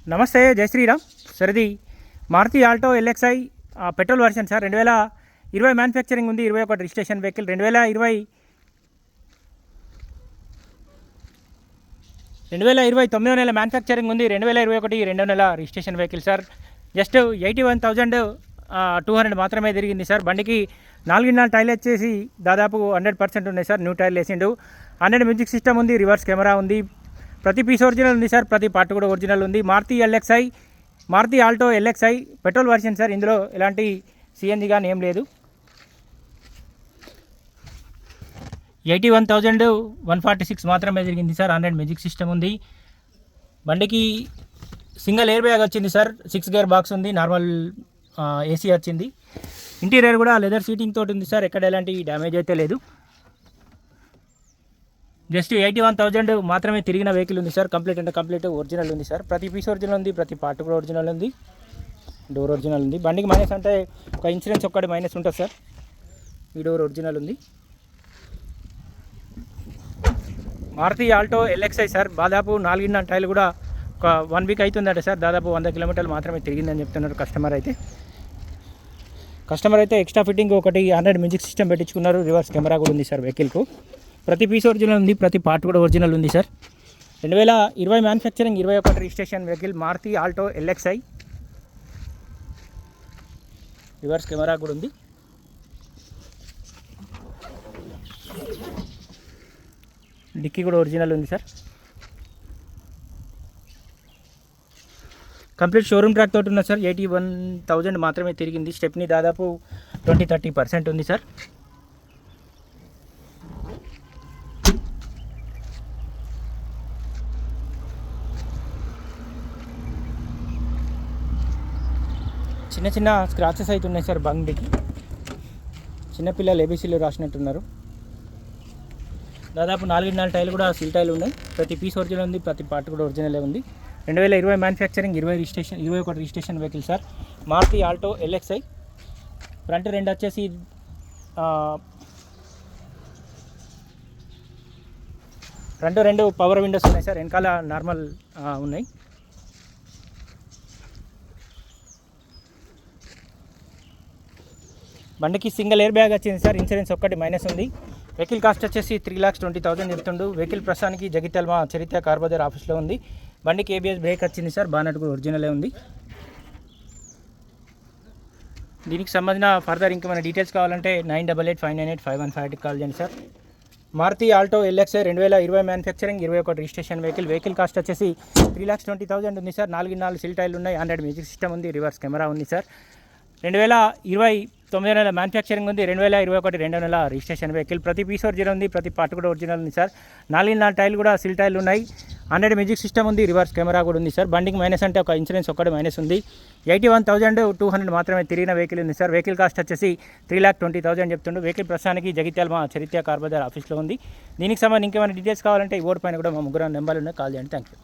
నమస్తే, జై శ్రీరామ్. సార్ ఇది Maruti Alto LXI petrol version sir. 2020 manufacturing ఉంది, 21 రిజిస్ట్రేషన్ వెహికల్. 2020 9వ నెల మ్యానుఫ్యాక్చరింగ్ ఉంది, 2021 2వ నెల రిజిస్ట్రేషన్ వెహికల్ సార్. జస్ట్ 81,200 మాత్రమే తిరిగింది సార్. బండికి 4 టైర్లు వచ్చేసి దాదాపు 100% ఉన్నాయి సార్. న్యూ టైర్లు వేసిండు. 100 మ్యూజిక్ సిస్టమ్ ఉంది, రివర్స్ కెమెరా ఉంది, ప్రతి పీస్ ఒరిజినల్ ఉంది సార్. ప్రతి పార్ట్ కూడా ఒరిజినల్ ఉంది. Maruti Alto LXI petrol version sir. ఇందులో ఎలాంటి సిఎన్జి కానీ ఏం లేదు. 81,146 మాత్రమే జరిగింది సార్. 100 మ్యూజిక్ సిస్టమ్ ఉంది. బండికి సింగిల్ ఎయిర్ బ్యాగ్ వచ్చింది సార్. 6 గేర్ బాక్స్ ఉంది, నార్మల్ ఏసీ వచ్చింది. ఇంటీరియర్ కూడా లెదర్ సీటింగ్ తోటి ఉంది సార్. ఎక్కడ ఎలాంటి డ్యామేజ్ అయితే లేదు. జస్ట్ 81,000 మాత్రమే తిరిగిన వెహికల్ ఉంది సార్. కంప్లీట్ అంటే కంప్లీట్ ఒరిజినల్ ఉంది సార్. ప్రతి పీస్ ఒరిజినల్ ఉంది, ప్రతి పార్ట్ కూడా ఒరిజినల్ ఉంది, డోర్ ఒరిజినల్ ఉంది. బండికి మైనస్ అంటే ఒక ఇన్సూరెన్స్ ఒక్కటి మైనస్ ఉంటుంది సార్. ఈ డోర్ ఒరిజినల్ ఉంది. Maruti Alto LXI sir. దాదాపు 4 టైర్లు కూడా ఒక 1 వీక్ అవుతుందట సార్. దాదాపు 100 కిలోమీటర్లు మాత్రమే తిరిగిందని చెప్తున్నారు కస్టమర్ అయితే ఎక్స్ట్రా ఫిట్టింగ్ ఒకటి 100 మ్యూజిక్ సిస్టమ్ పెట్టించుకున్నారు. రివర్స్ కెమెరా కూడా ఉంది సార్ వెహికల్కు. ప్రతి పీస్ ఒరిజినల్ ఉంది, ప్రతి పార్ట్ కూడా ఒరిజినల్ ఉంది sir. 2020 manufacturing, 21 registration vehicle Maruti Alto LXI. Reverse camera కూడా ఉంది. డిక్కీ కూడా ఒరిజినల్ ఉంది సార్. కంప్లీట్ షోరూమ్ ట్రాక్ తోటి ఉంది సార్. 81,000 మాత్రమే తిరిగింది. స్టెప్ని దాదాపు 20-30% ఉంది సార్. చిన్న స్క్రాచెస్ అయితే ఉన్నాయి సార్ బండికి. చిన్నపిల్లలు ఏబీసీలో రాసినట్టున్నారు. దాదాపు 4 టైర్లు కూడా సీల్ టైర్లు ఉన్నాయి. ప్రతి పీస్ ఒరిజినల్ ఉంది, ప్రతి పార్ట్ కూడా ఒరిజినలే ఉంది. 2020 manufacturing, 21 registration vehicle sir. Maruti Alto LXI. Front వచ్చేసి రెండు పవర్ విండోస్ ఉన్నాయి సార్. వెనకాల నార్మల్ ఉన్నాయి. బండికి సింగిల్ ఎయిర్ బ్యాగ్ వచ్చింది సార్. ఇన్సూరెన్స్ ఒక్కటి మైనస్ ఉంది. వెహికల్ కాస్ట్ వచ్చేసి 3,20,000 చెప్తుండు. వెహికల్ ప్రస్తుతానికి జగిత్యాల మా చరిత్ర కార్బోదర్ ఆఫీస్లో ఉంది. బండికి ఏబిఎస్ బ్రేక్ వచ్చింది సార్. బానెట్ కూడా ఒరిజినలే ఉంది. దీనికి సంబంధించిన ఫర్దర్ ఇంకేమైనా డీటెయిల్స్ కావాలంటే 9885985158 కాల్ చేయండి sir. Maruti Alto LXI 2020 manufacturing, 21 registration vehicle. Vehicle cost వచ్చేసి 3,20,000 ఉంది సార్. 4 సీల్ టైర్లు ఉన్నాయి, 100 మ్యూజిక్ సిస్టమ్ ఉంది, రివర్స్ కెమెరా ఉంది సార్. 2020 9వ నెల మ్యానుఫ్యాక్చరింగ్ ఉంది, 2021 2వ నెల రిజిస్ట్రేషన్ వెహికల్. ప్రతి పీస్ ఒరిజినల్ ఉంది, ప్రతి పార్ట్ కూడా ఒరిజినల్ ఉంది సార్. 4 టైర్లు కూడా సీల్ టైర్లు ఉన్నాయి, 100 మ్యూజిక్ సిస్టమ్ ఉంది, రివర్స్ కెమెరా కూడా ఉంది సార్. బండికి మైనస్ అంటే ఒక ఇన్సూరెన్స్ ఒక్కటి మైనస్ ఉంది. 81,200 మాత్రమే తిరిగిన వెహికల్ ఉంది సార్. వెహికల్ కాస్ట్ వచ్చేసి 3,20,000 చెప్తుండు. వెహికల్ ప్రస్తుతానికి జగిత్యాల మా చరిత్ర కార్బోదర్ ఆఫీస్లో ఉంది. దీనికి సంబంధించి ఇంకేమైనా డీటెయిల్స్ కావాలంటే ఈ బోర్డు పైన కూడా మా ముగ్గురు నెంబర్లు ఉన్నాయి, కాల్ చేయండి. Thank you.